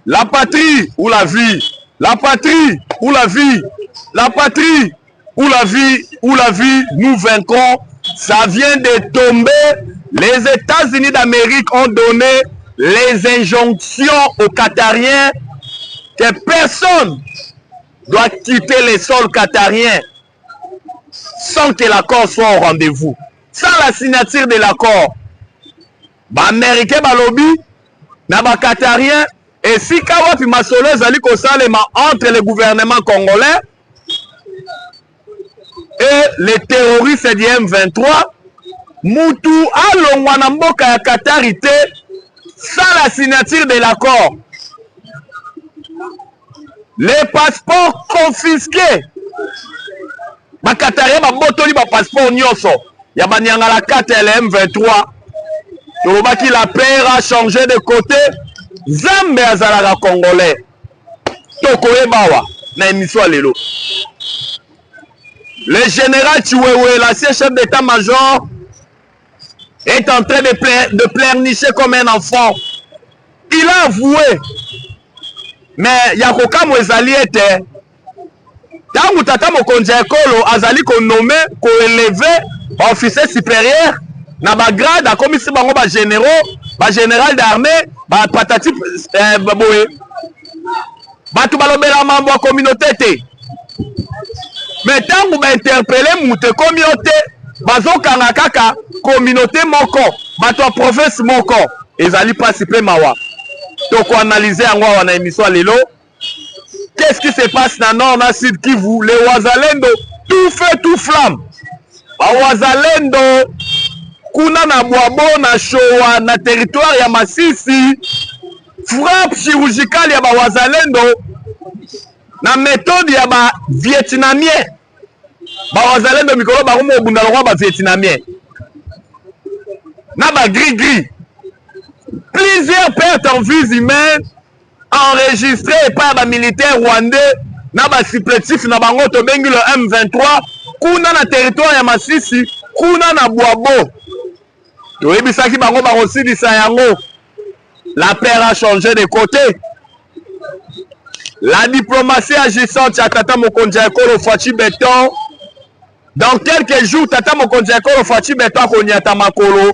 La patrie ou la vie. La patrie ou la vie. La patrie ou la vie. Ou la vie, nous vaincrons. Ça vient de tomber. Les États-Unis d'Amérique ont donné les injonctions aux Qatariens que personne doit quitter les sols qatariens sans que l'accord soit au rendez-vous. Sans la signature de l'accord, les Américains, les lobby, les Qatariens, et si Kawapi Masolo Zali Kosalema entre le gouvernement congolais et les terroristes du M23, Moutou Alongwana Mboka ya Qatarité sans la signature de l'accord. Les passeports confisqués. Les Qatariens ont un passeport nyoso. Il y a la carte LM23. Torobaki la paix a changé de côté. Zambe Azalaga Congolais. Tokoe Bawa. Na émission Lelo. Le général Chiwewe, l'ancien chef d'état-major, est en train de pleurnicher comme un enfant. Il a avoué. Mais Yakoka Mwezali était. Tangu tata mokonzi ekolo azali ko nommé ko élevé officier supérieur na ba grade a komisi bango ba généraux ba général d'armée ba patati boye batu balobela mambo ya communauté te mais tangu ba interpeller muté communauté bazokanga kaka communauté moko bato province moko ezali participer mawa to ko analyser yango wana émission lelo. Qu'est-ce qui se passe dans Nord, dans Sud Kivu? Les Wazalendo, tout feu, tout flamme. Les Wazalendo, kuna na Boabo, na Showa, na territoire ya Masisi, frappe chirurgicale ya ba Wazalendo, na méthode ya ba Vietnamien. Ba Wazalendo mikolo ba rumo obunda lokwa ba Vietnamien. Na ba gris-gris. Plusieurs pertes en vies humaines enregistré par les militaires rwandais na ba supplétif na bango to bengi le M23 kuna na territoire ya Masisi kuna na Boabo to ebisaki bango ba rosidisa yango. La paix a changé de côté. La diplomatie agissante ya Tata Mokonzi Ekolo Fachi Beton. Dans quelques jours Tata Mokonzi Ekolo Fachi Beton konyata makolo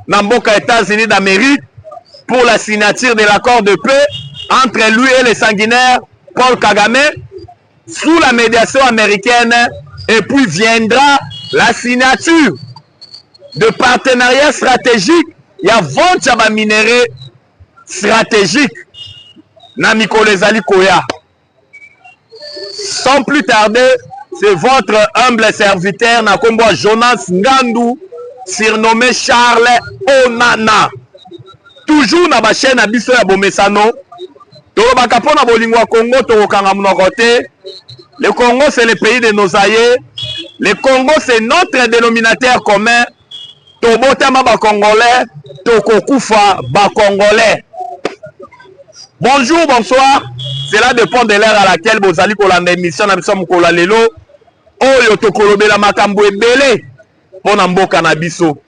na mboka États-Unis d'Amérique pour la signature de l'accord de paix entre lui et le sanguinaire Paul Kagame sous la médiation américaine, et puis viendra la signature de partenariat stratégique. Il y a vente minéraux stratégique na Mikolo Ezali Koya. Sans plus tarder, c'est votre humble serviteur Nakombo Jonas Ngandou, surnommé Charles Onana. Toujours na ba chaîne abiso ya Bomesano. Le Congo, c'est le pays de nos aïeux. Le Congo, c'est notre dénominateur commun. Tobotama ba Congolais, Tokokufa ba Congolais. Bonjour, bonsoir. Cela dépend de l'heure à laquelle vous allez pour l'émission. Nous sommes pour la Lelo. Oyo Tokolobela Makambo Ebele. Pour Namboka Nabiso.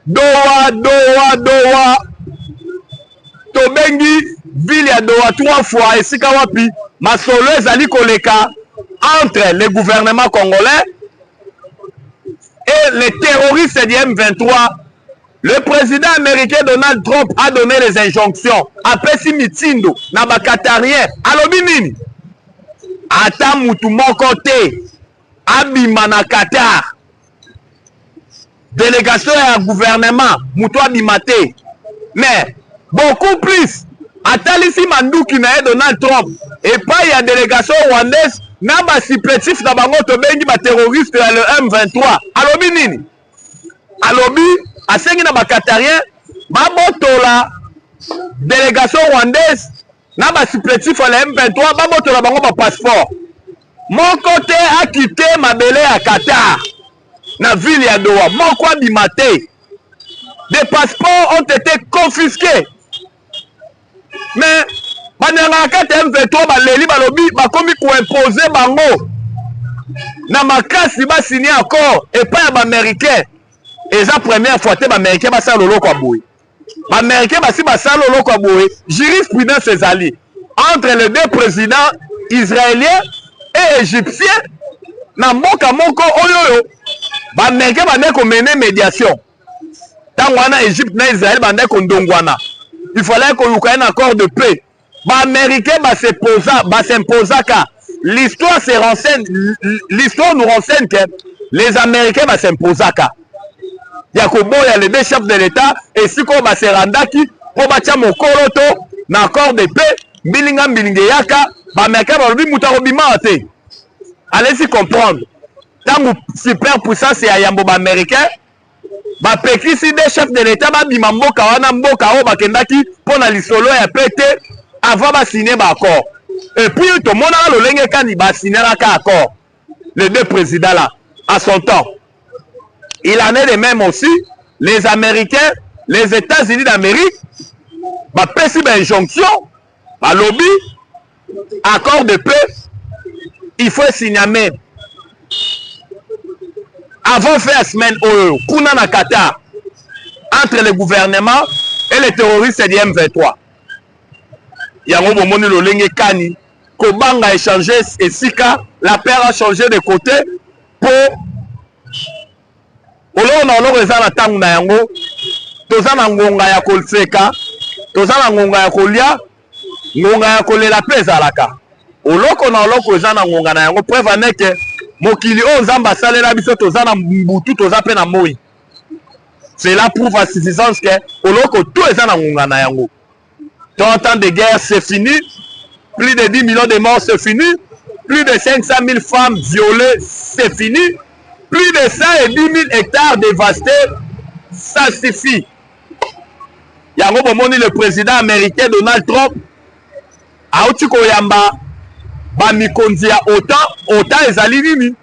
Doha. Tobengi ville ya Doha 3 fois esika wapi masolo ezali koleka entre le gouvernement congolais et les terroristes du M23. Le président américain Donald Trump a donné les injonctions apesi mitindo na ba Qatarien alobi nini ata mutu moko te abima na Qatar délégation ya gouvernement mutu abima te mais beaucoup plus. Atalisi Manduki na Donald Trump. Et pas il y a délégation rwandaise. Na ba supplétif na bango to bengi ba terroriste le M23. Alobi nini? Alobi asengi na ba Qatarien ba botola délégation rwandaise na ba supplétif le M23 ba botola bango ba passeport. Mon côté a quitté mabele à Qatar. Na ville ya Doha. Mon quoi bimate. Des passeports ont été confisqués. Mais bananga kata M23 baleli balobi bakomi ko imposer bango na makasi ba signé accord et pas ba américain. Et la première fois te ba américain ba sa lolo kwa boy. Américain basi basalo loko boye jurisprudence ezali entre les deux présidents israéliens et égyptiens na mboka moko oyo ba Américain bande ko mener médiation tango wana Égypte na Israël bande ko ndongwana il fallait qu'on ait un accord de paix ba Américain s'imposa ka l'histoire se renseigne l'histoire nous renseigne que les Américains s'imposa ka Yakobo ya les deux chefs de l'État et si ko ba se randaki po ba tia mokolo to na accord de paix bilinga yaka ba Américain ba lobi muta robima te. Allez-y comprendre. Tango super puissance ya yambo ba Américain ba peki si des chefs de l'État ba bima mboka wana mboka o ba kendaki po na lisolo ya pété avant ba signer ba accord. Et puis tout monde a lolenge kani ba signer ka accord. Les deux présidents là à son temps. Il en est de même aussi, les Américains, les États-Unis d'Amérique, bah, pèse une injonction, bah, lobby, accord de paix, il faut signer même. Avant de faire la semaine, Kuna na Qatar, entre le gouvernement et les terroristes du M23. Il y a un moment où le Kani, Kobanga a échangé, et Sika, la paire a changé de côté pour. Olo na olo eza na tangu na yango toza na ngonga ya kolseka toza na ngonga ya kolia ngonga ya kolela pesa laka oloko na oloko eza na ngonga na yango preuve aneke mokili o nzamba salela biso toza na mbutu toza pe na moi cela prouve à suffisance que oloko tout eza na ngonga na yango 30 ans de guerre c'est fini plus de 10 millions de morts c'est fini plus de 500 000 femmes violées c'est fini. Plus de 110 000 hectares dévastés, ça suffit. Yango bomoni le président américain Donald Trump a outiko yamba ba mikonzi ya OTAN ezali nini?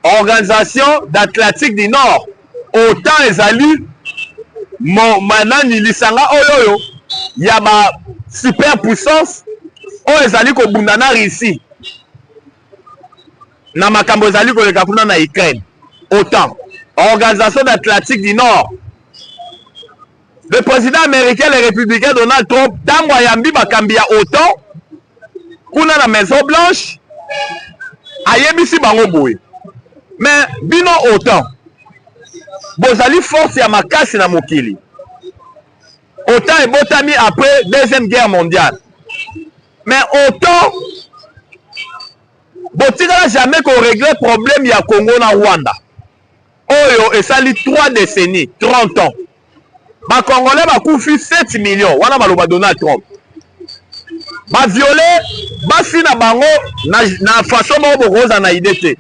Organisation d'Atlantique du Nord. OTAN ezali manani lisanga oyoyo ya ba superpuissance o ezali ko bundana Russie. Na makambo ezali ko leka kuna na Ukraine. OTAN, Organisation d'Atlantique du Nord. Le président américain, le républicain Donald Trump, tango yambi bakambi ya OTAN, kuna na Maison Blanche, ayebisi bango boye. Mais bino OTAN, bozali force ya makasi na mokili. OTAN est botami après Deuxième Guerre mondiale. Mais OTAN, botikala jamais qu'on règle le problème ya Congo na Rwanda. Oyo esali 3 décennies, 30 ans. Ba Congolais ba koufi 7 millions, wana baloba Donald Trump. Ba violé, ba fina bango na façon mo bokoza na idete.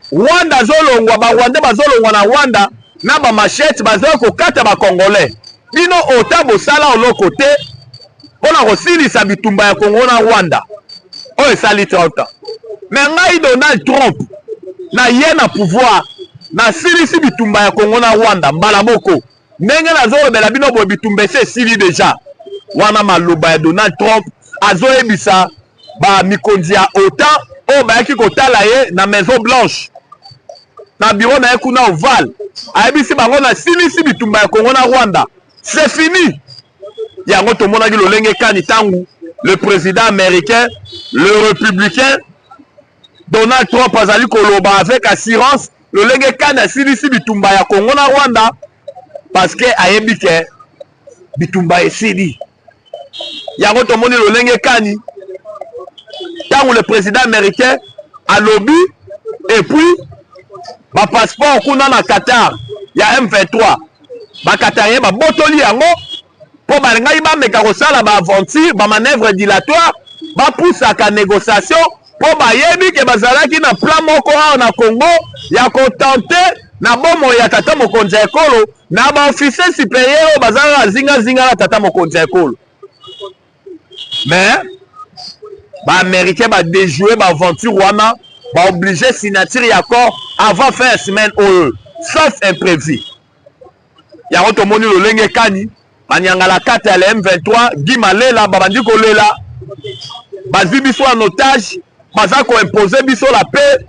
Rwanda zolongwa ba Rwanda bazolongwa na Rwanda na ba machette bazolo kokata ba Congolais. Bino otabo sala oloko te pona kosilisa bitumba ya Congo na Rwanda. Oyo esali 30 ans. Mais ngai Donald Trump na ye na pouvoir na silisi bitumba ya Congo na Rwanda mbala moko ndenge nazolobela bino boye bitumba ese esili deja wana maloba ya Donald Trump azoyebisa ba mikonzi ya OTAN oyo bayaki kotala ye na Maison Blanche na bureau na ye kuna Oval ayebisi bango na silisi bitumba ya Congo na Rwanda c'est fini yango tomonaki lolenge kani tangu le président américain le républicain Donald Trump azali koloba avec assurance le lenge kana silisi bitumba ya Congo na Rwanda parce que ayebi ke bitumba esili yango tomoni le lenge kani tango le président américain a lobby et puis ba passeport kuna na Qatar ya M23 ba Qatarien ba botoli yango po ba ngai ba meka kosala ba aventure ba manœuvre dilatoire ba poussa ka négociation po bayebi ke bazalaki na plan moko awa na Congo ya kotante na bomo ya tata mokonzi ya ekolo na ba officier supérieur bazala zinga na tata mokonzi ya ekolo. Mais ba américain ba déjouer ba aventure wana ba obligé signature ya accord avant fin semaine oyo sauf imprévu. Ya roto moni lolenge kani banyangala kata ya M23 Gimalela babandi kolela bazwi biso en otage baza ko imposer biso la paix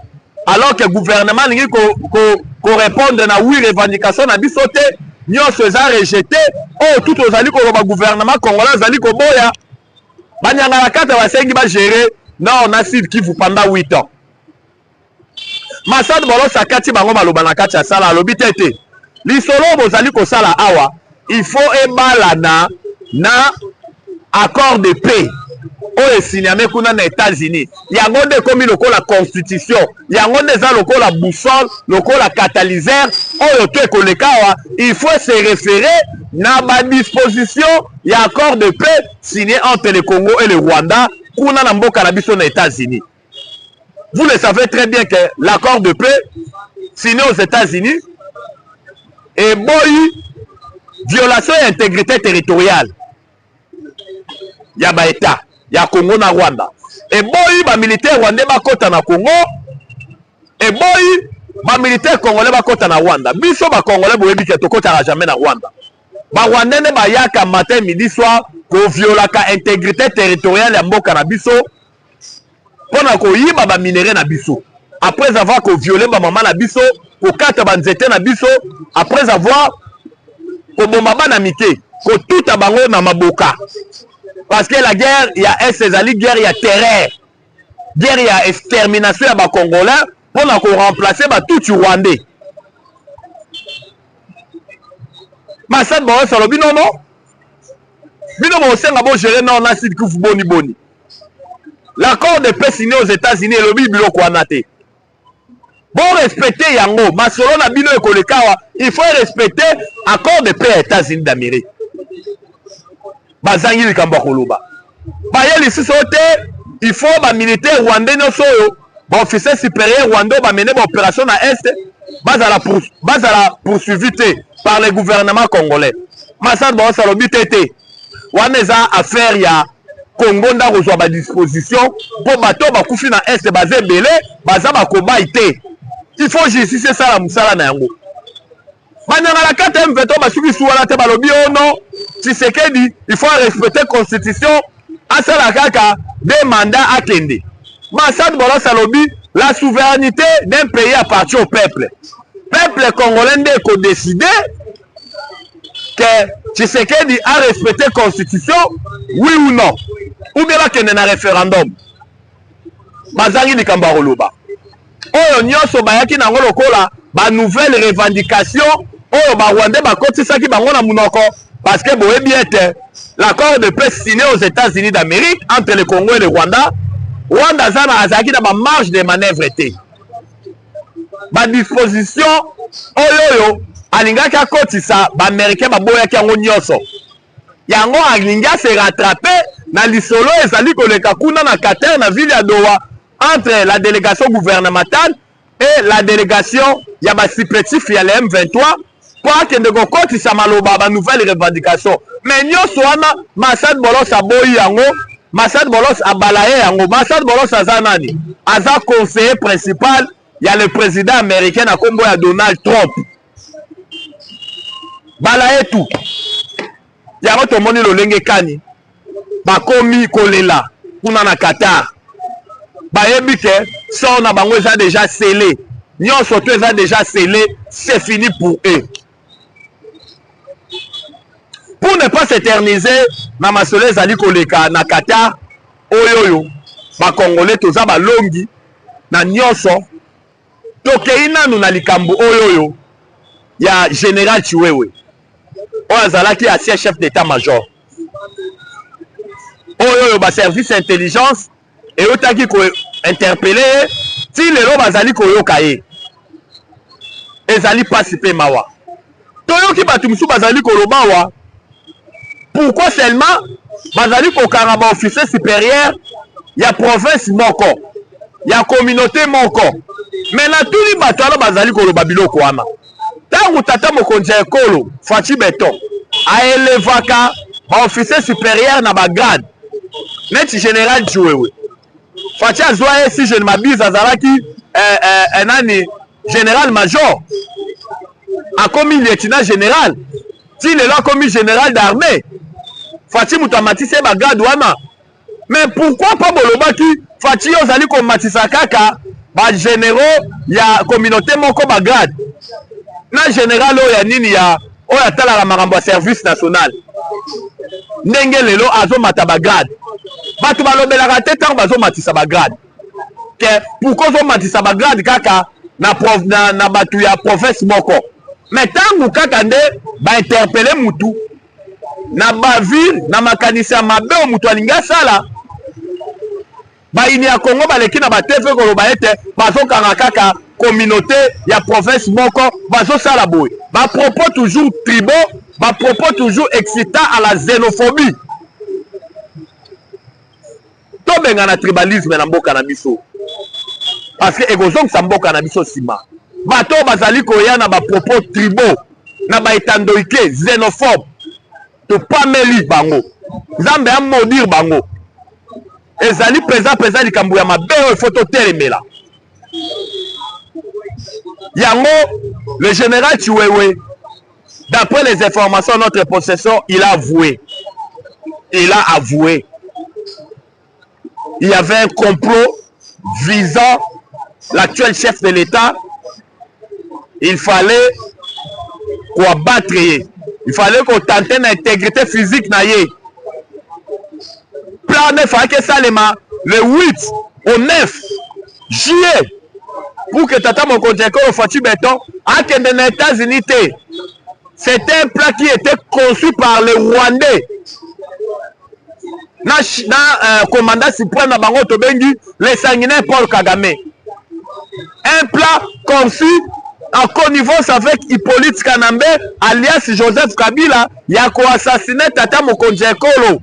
alors que le gouvernement ningi ko répondre na oui revendication na biso te nyonso eza rejeté oyo tout ozali koloba gouvernement congolais azali koboya banyangala kata basengi bagere nord na sud Kivu pendant 8 ans. Masad Bolos akati bango maloba na kati ya sala alobi tete lisolo bozali kosala awa il faut ebalana na accord de paix oyo esinyame kuna na États-Unis yango nde ekomi lokola constitution yango nde eza lokola boussole lokola catalyseur oyo to ekoleka awa il faut se référer na badisposition ya accord de paix signé entre le Congo et le Rwanda kuna na mboka na biso na États-Unis. Vous le savez très bien que l'accord de paix signé aux États-Unis est boyi violation et intégrité territoriale ya ba État ya Congo na Rwanda. Et boyi ba militaire rwandais bakota na Congo et boyi ba militaire congolais bakota na Rwanda. Biso ba congolais boyebi ke tokota jamais na Rwanda. Ba rwandais ne ba yaka matin midi soir ko violaka intégrité territoriale ya mboka na biso. Pona ko yiba ba minéraux na biso. Après avoir ko violé ba maman na biso, ko kata ba nzete na biso, après avoir ko bomba ba na mike, ko tuta bango na maboka. Parce que la guerre, il y a ezali guerre, il y a terreur. Guerre, il y a extermination ya ba congolais pona ko remplacer ba tout rwandais. Masad Boros alobi non non. Bino mo senga bo gérer non na sud Kivu boni boni. L'accord de paix signé aux États-Unis et le Bible Kwanate. Bon respecter yango, masolo na bino ekolekawa, il faut respecter accord de paix aux États-Unis d'Amérique. Bazangi likambo koloba. Ba yeli sisote, il faut ba militaire rwandais no soyo, ba officier supérieur rwandais ba mener ba opération na est, base à la poursuivie par le gouvernement congolais. Masad Boros alobi tete. Waneza affaire ya Congo nda kozwa ba disposition pour bato bakufi na est baze belé baza bakoba ite. Il faut justice ça la musala na yango. Banyanga la kata M23 basuki suwala te balobi ono Tshisekedi il faut respecter constitution asala kaka des mandats akende. Masad Boros alobi la souveraineté d'un pays appartient au peuple. Peuple congolais nde ko décider que Tshisekedi a respecté la constitution, oui ou non? Ou bien qu'il y a un référendum. Bazangi di Kambaroloba. Oyo nyonso bayaki na ngolo kola ba nouvelle revendication oyo ba Rwanda ba kotisa ki bango na munoko parce que boye bien l'accord de paix signé aux États-Unis d'Amérique entre le Congo et le Rwanda. Rwanda zana azaki na ba marge de manœuvre té. Ba disposition oyo alingaki akotisa ba américain baboyaki yango nyonso yango alingi se rattraper na lisolo ezali koleka kuna na Qatar na ville ya Doha entre la délégation gouvernementale et la délégation ya ba supplétif ya le M23 pour akende kokotisa maloba ba nouvelle revendication mais nyonso wana Masad Bolos aboyi yango Masad Bolos abalaye yango Masad Bolos aza nani aza conseiller principal ya le président américain na kombo ya Donald Trump. Bala etu yango tomoni lolenge kani bakomi kolela kuna na Qatar bayebi ke son na bango eza déjà scellé nyonso to eza déjà scellé c'est fini pour eux. Pour ne pas s'éterniser na masolo ezali koleka na Qatar oyoyo ba congolais toza balongi na nyonso tokei nanu na likambo oyoyo ya général Chiwewe oyo azalaki ancien chef d'état-major oyo ba service intelligence eyotaki ko interpeller ti lelo bazali koyoka ye ezali pasi pe mawa toyoki bato musu bazali koloba wa pourquoi seulement bazali kokanga ba officier supérieur ya province moko ya communauté moko mais na tuli bato alo bazali koloba biloko wana tangu tata mokonzi ekolo Fachi Beton aelevaka ba officier supérieur na ba grade neti général Chiwewe Fachi azwa si je ne m'abuse azalaki nani général major a commis lieutenant général ti lelo a commis général d'armée Fachi mutamatise ba grade wana mais pourquoi pas bolobaki Fachi ozali ko matisa kaka ba généraux ya communauté moko ba grade na général oya nini ya oyo atalaka makambo ya service national ndenge lelo azomata bagrade bato balobelaka te ntango bazomatisa bagrade ke pourquoi ozomatisa bagrade kaka na bato ya province moko mais ntango kaka nde bainterpele mutu na baville na makanisi ya mabe oyo mutu alingi asala baini ya Congo baleki na batefe koloba ete bazokanga kaka communauté ya province moko bazosala boye bapropos toujours tribaux bapropos toujours excitant à la xénophobie tobenga na tribalisme na mboka na biso parce que ekozongisa mboka na biso nsima bato bazali koya na bapropos tribaux na baetandoike xénophobe topameli bango nzambe amodire bango ezali peza likambo ya mabe oyo ifo totelemela yango le général Chiwewe d'après les informations de notre possession il a avoué il y avait un complot visant l'actuel chef de l'État. Il fallait qu'on battre, il fallait qu'on tente l'intégrité physique naïe. Plan ne fallait que ça le 8 au 9 juillet pour que Tata Mokonjeko au Fati Béton a que dans les États-Unis. C'était un plan qui était conçu par les Rwandais. Commandant suprême na bango tobengi le sanguinaire Paul Kagame. Un plan conçu en connivence avec Hippolyte Kanambe alias Joseph Kabila ya ko assassiner Tata Mokonzi Ekolo.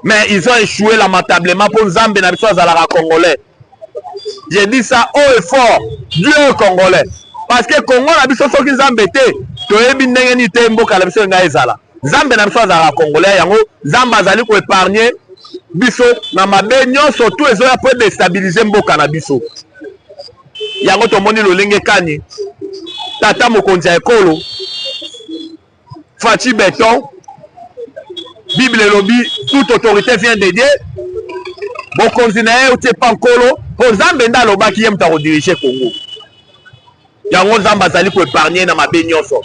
Mais ils ont échoué lamentablement pour Nzambe na biso azalaka congolais. J'ai dit ça haut et fort, Dieu congolais. Parce que Congo na biso soki Nzambe te toyebi ndenge ni te mboka na biso nga ezala. Nzambe na biso azalaka congolais yango Nzambe azali ko épargner biso na mabe nyonso tout ezoya po déstabiliser mboka na biso. Yango tomoni lolenge kani Tata Mokonzi Ekolo Fati Béton Bible lobi toute autorité vient de Dieu. Mokonzi na ye utie pankolo po Nzambe nda lobaki ye muta ko diriger Congo. Yango Nzambe azali ko épargner na mabe nyonso.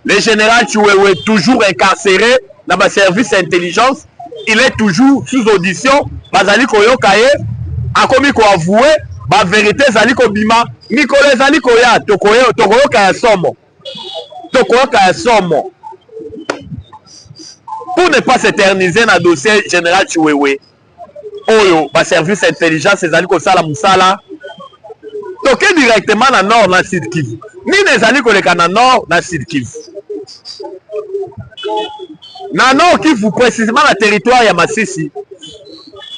Le général Chiwewe toujours incarcéré dans le service d'intelligence, il est toujours sous audition. Bazali koyoka ye akomi ko avouer ba vérité zali ko bima Nicolas zali koya tokoyoka ya somo. Tokoyoka ya somo. Pour ne pas s'éterniser dans le dossier général Chiwewe oyo ba service d'intelligence ezali ko sala musala toke directement na nord na Sud Kivu. Ni nezali koleka na nord na Sud Kivu. Na nord Kivu précisément na territoire ya Masisi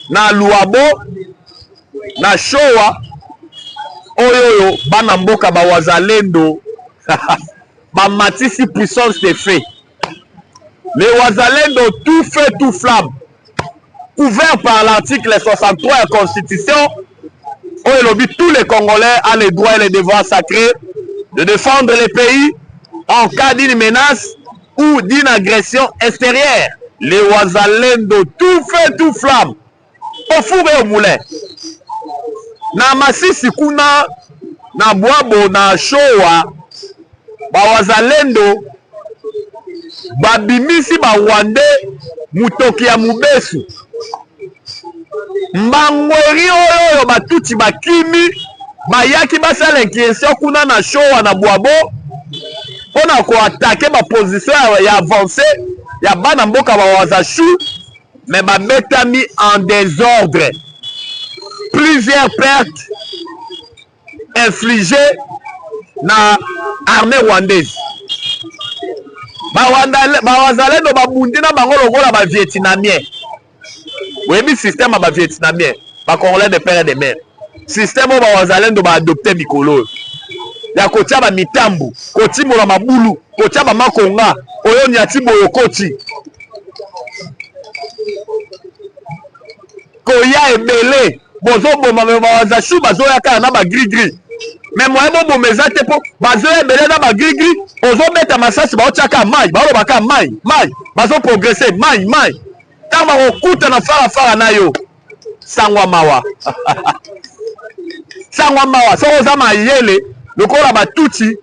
na Luabo na Showa oyo bana mboka ba wazalendo ba matisi puissance de feu. Les wazalendo tout feu tout flamme couvert par l'article 63 de la Constitution où tous les Congolais ont les droits et les devoirs sacrés de défendre le pays en cas d'une menace ou d'une agression extérieure. Les wazalendo tout feu tout flamme au four et au moulin. Na Masisi kuna na Bwabo na Showa ba wazalendo babimisi ba Rwandais mutoki ya Mubesu mbangweri oyo batuti bakimi bayaki basala inquiétude kuna na Showa na Bwabo pona ko attaquer ba position ya avancé ya bana mboka ba wazashu mais ba betami en désordre. Plusieurs pertes infligées na armée rwandaise. Ba wazalendo babundi na bango lokola ba vietnamien. Webi système ba vietnamien, ba congolais de père et de mère. Système ba wazalendo ba adopter mikolo. Ya kotia ba mitambu, kotimola mabulu, kotia ba makonga, oyo nyati boyo koti. Koya ebele, bozo boma ba wazashu bazoya kana na ba gris gris. Mais moi bo bomeza te po bazoya ebele na ba gris gris, ozo beta masasi ba ochaka mai, ba robaka mai, bazo progresser mai. Tama okuta na fara na yo. Sangwa mawa. Sangwa mawa, so za mayele, lokola batuti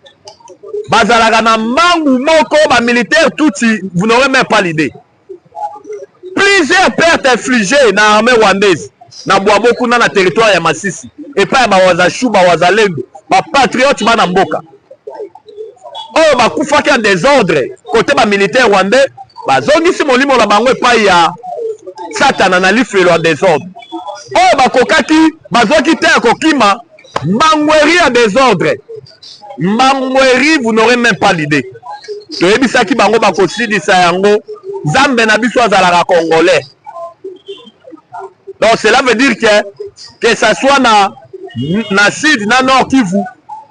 bazalaka na mangu moko ba militaire touti, vous n'aurez même pas l'idée. Plusieurs pertes infligées na armée rwandaise na Bwabo kuna na territoire ya Masisi et pas ba wazashu ba wazalendo ba patriote bana mboka. Oh ba kufaki en désordre côté ba militaire rwandais bazongisi molimo la bango epai ya Satana na lifelo en désordre. Oh ba kokaki bazoki te kokima mbangweri en désordre. Mbangweri, vous n'aurez même pas l'idée. Toyebisaki bango ba kosidisa yango Zambe na biso azalaka congolais. Donc cela veut dire que ça soit na Sud, na Nord Kivu,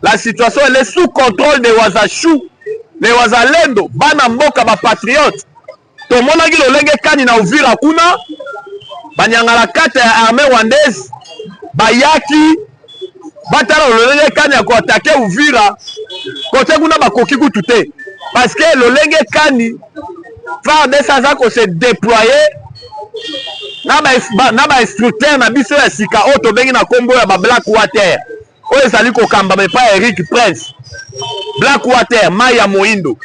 la situation elle est sous contrôle des Wazashu, les Wazalendo, bana mboka ba patriote. To monaki lolenge kani na Uvira kuna, banyangala kata ya armée rwandaise, bayaki, batala lolenge kani ya koatake Uvira, kote kuna bakoki kutu te. Parce que lolenge kani, phare de Sazako se déployer, na ba instructeur na biso ya sika oto bengi na kombo ya ba Black Water oyo ezali kokamba me pa Eric Prince Black Water Maya Moindo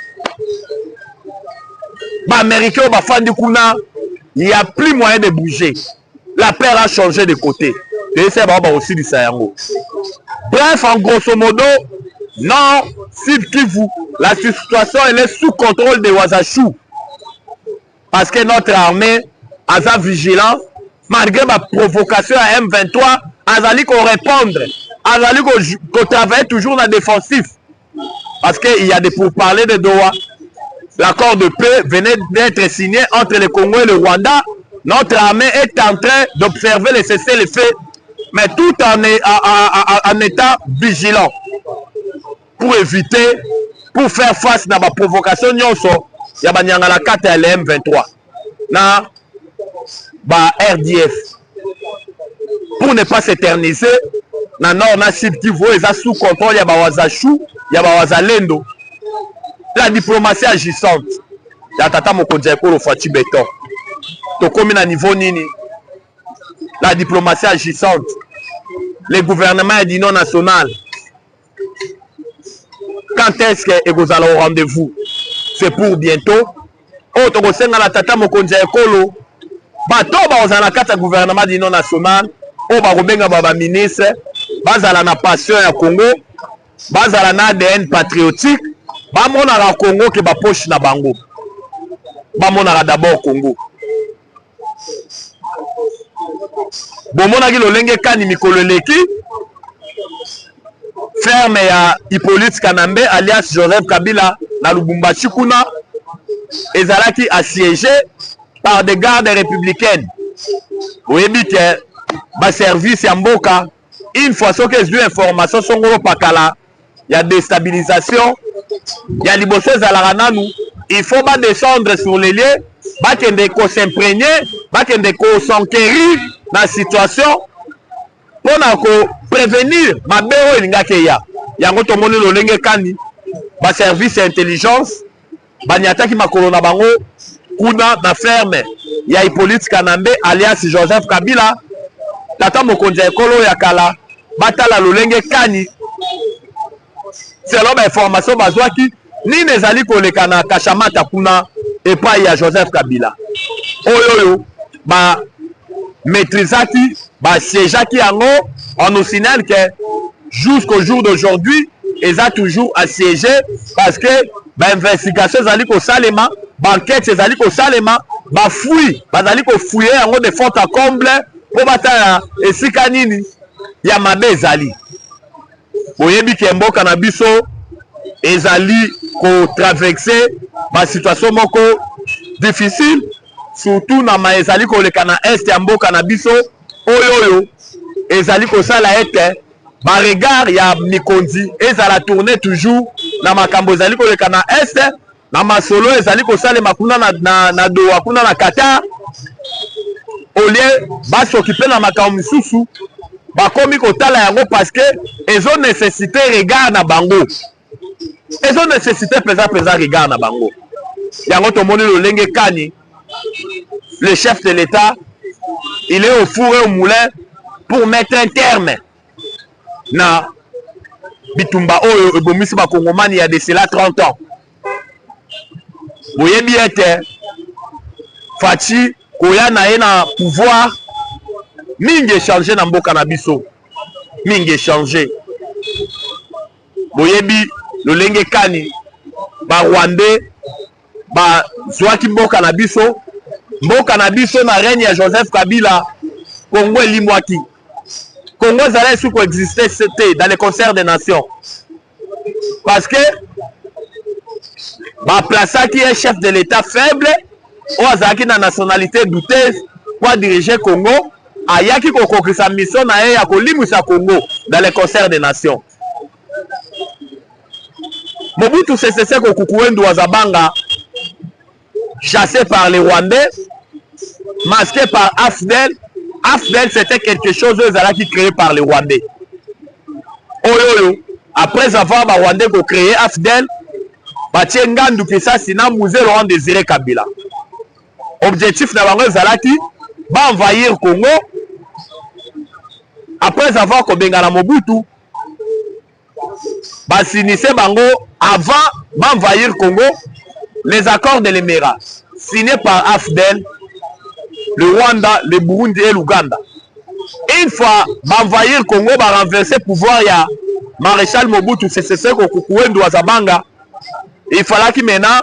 ba américain ba fandi kuna, il y a plus moyen de bouger, la paix a changé de côté et c'est ba aussi du Sayango. Bref, en grosso modo non Sud Kivu, la situation elle est sous contrôle des Wazashu parce que notre armée aza vigilant, malgré ma provocation à M23, azali ko répondre, azali ko travailler toujours dans le défensif. Parce qu'il y a des pourparlers de Doha. L'accord de paix venait d'être signé entre le Congo et le Rwanda. Notre armée est en train d'observer les cessez-le-feu, mais tout en étant vigilant pour éviter, pour faire face à ma provocation, il y a la carte à l'M23. Na ba RDF pour ne pas s'éterniser na nord na sud Kivu eza sous contrôle ya ba Wazashu ya ba Wazalendo. La diplomatie agissante ya tata mokonzi ekolo Fachi Beton tokomi na niveau nini? La diplomatie agissante, le gouvernement d'union nationale, quand est-ce que ekozala au rendez-vous? C'est pour bientôt. Oh tokosenga la tata mokonzi ekolo bato bazala kata gouvernement d'union nationale o bakobenga baba ministre bazala na passion ya Congo, bazala na ADN patriotique, bamonaka Congo ke ba poche na bango, bamonaka d'abord Congo. Bomonaki lolenge kani mikolo leki ferme ya Hippolyte Kanambe alias Joseph Kabila na Lubumbashi kuna ezalaki assiégé par des gardes républicaines. Oui, que ba service ya mboka une fois que les informations sont au pakala, il y a déstabilisation, il y a liboso ezalaka nanu, il faut pas descendre sur les lieux, ba kende ko s'imprégner, ba kende ko s'enquérir dans la situation pour ko prévenir mabero elingaki ya. Yango tomoni lolenge kani ba service ya intelligence banyataki makolo na bango kuna na ferme ya Hippolyte Kanambe alias Joseph Kabila tata mokonzi ekolo ya kala batala lolenge kani selon ba information bazwaki nini ezali koleka na Kashamata kuna epai ya Joseph Kabila oyoyo ba maîtrisaki ba siégeaki yango. On nous signale que jusqu'au jour d'aujourd'hui ils ont toujours assiégé parce que l'investigation zali ko salema, banquette zali ko salema, ba fouille, bazali ko fouiller yango de fond à comble pour batala esika nini ya mabe zali. Oyebi ke mboka na biso ezali ko traverser ba situation moko difficile surtout na ma ezali ko leka na est ya mboka na biso oyoyo ezali ko sala ete ba regard ya mikonzi ezala tourner toujours na makambo ezali ko leka na est na masolo ezali ko sala makuna na Doha kuna na Qatar au lieu ba s'occuper na makambo misusu ba komi ko tala yango parce que ezo nécessité regard na bango, ezo nécessité pesa regard na bango. Yango to moni lolenge kani le chef de l'État il est au four et au moulin pour mettre un terme na bitumba oyo ebomisi ba Kongomani ya de cela 30 ans. Boye bien te Faci koya na ye na pouvoir mingi changer na mboka na biso. Mingi changer. Boye bi lolenge kani ba Rwandais ba zwaki mboka na biso. Mboka na biso na règne ya Joseph Kabila Congo elimwaki. Congo zala sous coexister c'était dans les concerts des nations. Parce que ba plaça qui est chef de l'état faible ou azaki na nationalité douteuse pour diriger Congo ayaki kokokisa mission na ye ya kolimwisa Congo dans les concerts des nations. Mobutu Sese Seko Kukuwendu Wazabanga chassé par les Rwandais, masqué par AFDEL. AFDEL c'était quelque chose qui créé par les Rwandais. Après avoir les Rwandais créé AFDEL, Ngandu Pisa Sina Musée Laurent Désiré Kabila. Objectif na bango ezalaki ba envahir Congo. Après avoir Kobengana Mobutu, ba sinissé bango avant d'envahir Congo les accords de l'Émirat signés par AFDEL, le Rwanda, le Burundi et l'Ouganda. Une fois d'envahir Congo, va renverser le pouvoir, il y a Maréchal Mobutu Sese Seko Kukuwendu Wazabanga. Il fallait qu'il maintenant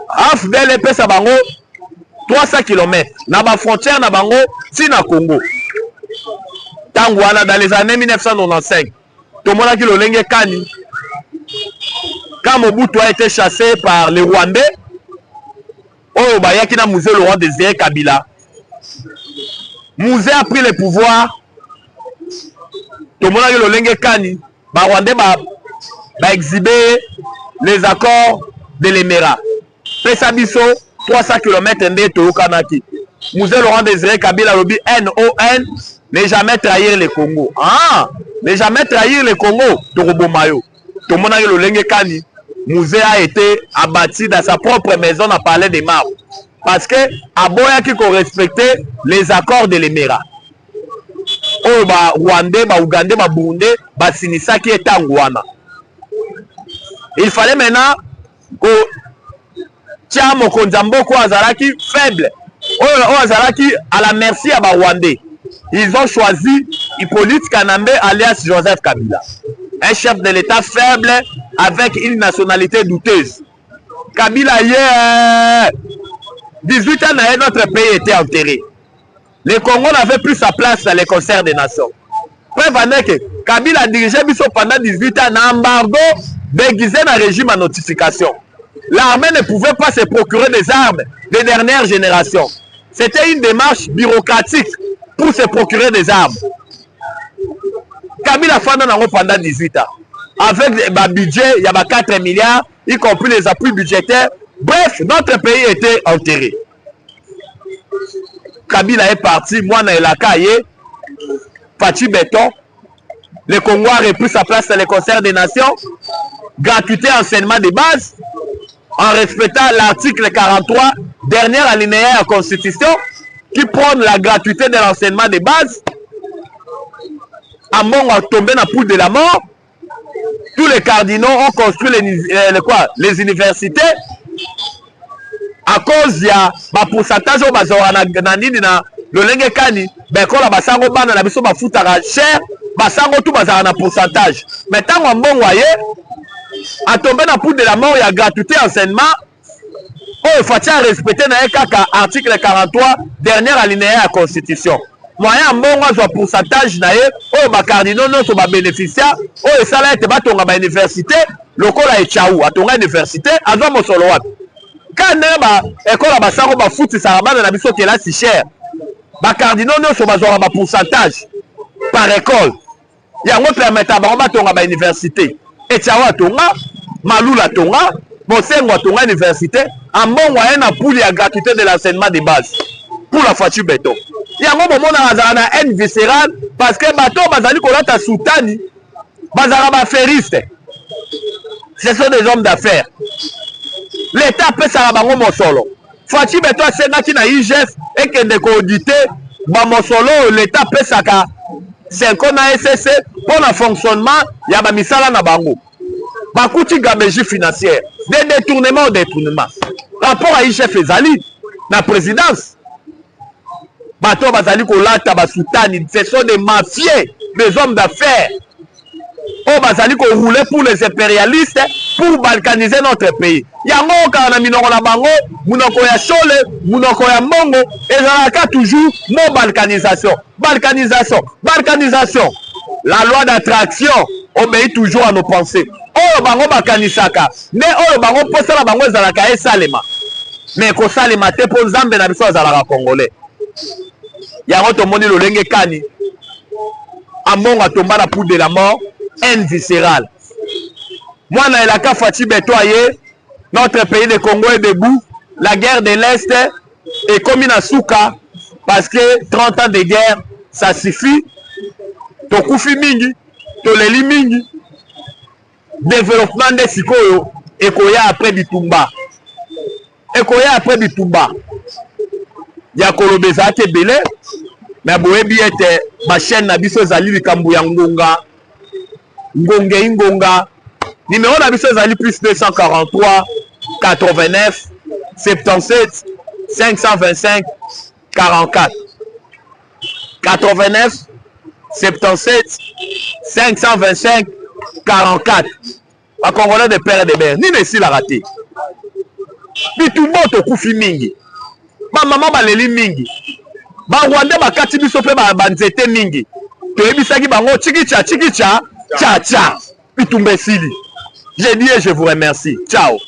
AFDEL et Pesa Bango 300 km. Na ba frontière na Bango, si na Congo. Tangwana dans les années 1995. Tout le monde a dit le Kani. Quand Mobutu a été chassé par les Rwandais, oh, bah, y a Musée Laurent Désiré Kabila. Musée a pris le pouvoir. Tout le monde a dit le Kani. Bah, Rwandais va exhiber les accords de l'Émirat. Pesabiso, 300 km de Toyokanaki. Musée Laurent Désiré Kabila, lobby NON, ne jamais trahir le Congo. Ah, ne jamais trahir le Congo. Torobo Mayo. Tout le monde a dit le Kani. Musée a été abattu dans sa propre maison à Palais des Marbres. Parce que Aboya qui respectait les accords de l'Émirat. Oh, bah, Rwandais, bah, Ougandais, bah, Burundais, bah, Sinisa qui est Tangwana. Il fallait maintenant que Tiamo Konzamboko Azaraki faible. Oh, Azaraki à la merci à bah, Rwandais. Ils ont choisi Hippolyte Kanambe alias Joseph Kabila. Un chef de l'État faible avec une nationalité douteuse. Kabila, 18 ans, notre pays était enterré. Le Congo n'avait plus sa place dans les concerts des nations. Preuve en est que Kabila dirigeait pendant 18 ans un embargo déguisé dans le régime à notification. L'armée ne pouvait pas se procurer des armes de dernière génération. C'était une démarche bureaucratique pour se procurer des armes. Kabila Fana pendant 18 ans. Avec un budget, il y avait 4 milliards, y compris les appuis budgétaires. Bref, notre pays était enterré. Kabila est parti, moi, dans la cahier, Faci Béton. Le Congo a repris sa place dans les concerts des nations. Gratuité enseignement de base, en respectant l'article 43, dernier alinéa de la Constitution, qui prône la gratuité de l'enseignement de base. Amon a tombé dans la poule de la mort. Tous les cardinaux ont construit les universités à cause de ma pourcentage au bazar na nini na lolenge kani bekola basango bana na biso bafutaka cher basango tout bazar na pourcentage mais tant on bon voyé a tombé dans la poule de la mort il y a gratuité enseignement oh faut respecter na kaka article 43 dernier alinéa de la Constitution. Moyen mbongo azwa pourcentage na ye oyo bakardinaux nyonso babénéficiaire oyo esala ete batonga bauniversité lokola echaou atonga université azwa mosolo wapi ka ndenge baekola basango bafutisaka bana na biso kelasi cher bakardinaux nyonso bazwaka bapourcentage par école yango permetaka bango batonga bauniversité echaou atonga malula atonga bosengo atonga université ambongo aye na poule ya gratuité de l'enseignement de base pour la Faci Béton. Yango bomona azala na haine viscérale parce que bato bazali kolata soutani bazala ba feriste. Ce sont des hommes d'affaires. L'État pesa bango mosolo. Faci Béton asengaki na IGF ekende ko auditer ba mosolo l'État pesaka 5 ans na SSC pour le fonctionnement ya ba misala na bango. Bakuti gabegie financière, des détournements ou détournements. Rapport à chef ezali na présidence. Bato bazali kolata basutani, ce sont des mafieux, des hommes d'affaires. Oh bazali ko rouler pour les impérialistes pour balkaniser notre pays. Yango ka na minoko na bango, munoko ya chole, munoko ya mbongo, ezalaka toujours mo balkanisation. Balkanisation. La loi d'attraction obéit toujours à nos pensées. Oh bango bakanisaka, mais oh bango posala bango ezalaka esalema. Mais ko salema te po nzambe na biso azalaka congolais. Yango to moni lolenge kani. Ambongo atomba na poudre de la mort. Haine viscérale. Moi, na elaka Fati Betoye, notre pays de Congo est debout. La guerre de l'Est est comme une souka parce que 30 ans de guerre, ça suffit. Tokufi mingi, toleli mingi. Développement de Sikoyo, ekoya après Bitumba. Ya kolobeza ke belé, mais boyebi ete ma chaîne na biso zali likambu ya ngonga. Ngonga. Numéro d'habitation Zali plus 243 89 77 525 44 89 77 525 44. Pas Congolais de père et de mère. Ni ne si la raté. Bitumba to kufi mingi. Ba maman baleli mingi. Ba Rwanda bakati biso pe ba nzete mingi. To ebisaki bango chikicha. Tcha. Bitumba Sili. J'ai dit et je vous remercie. Ciao.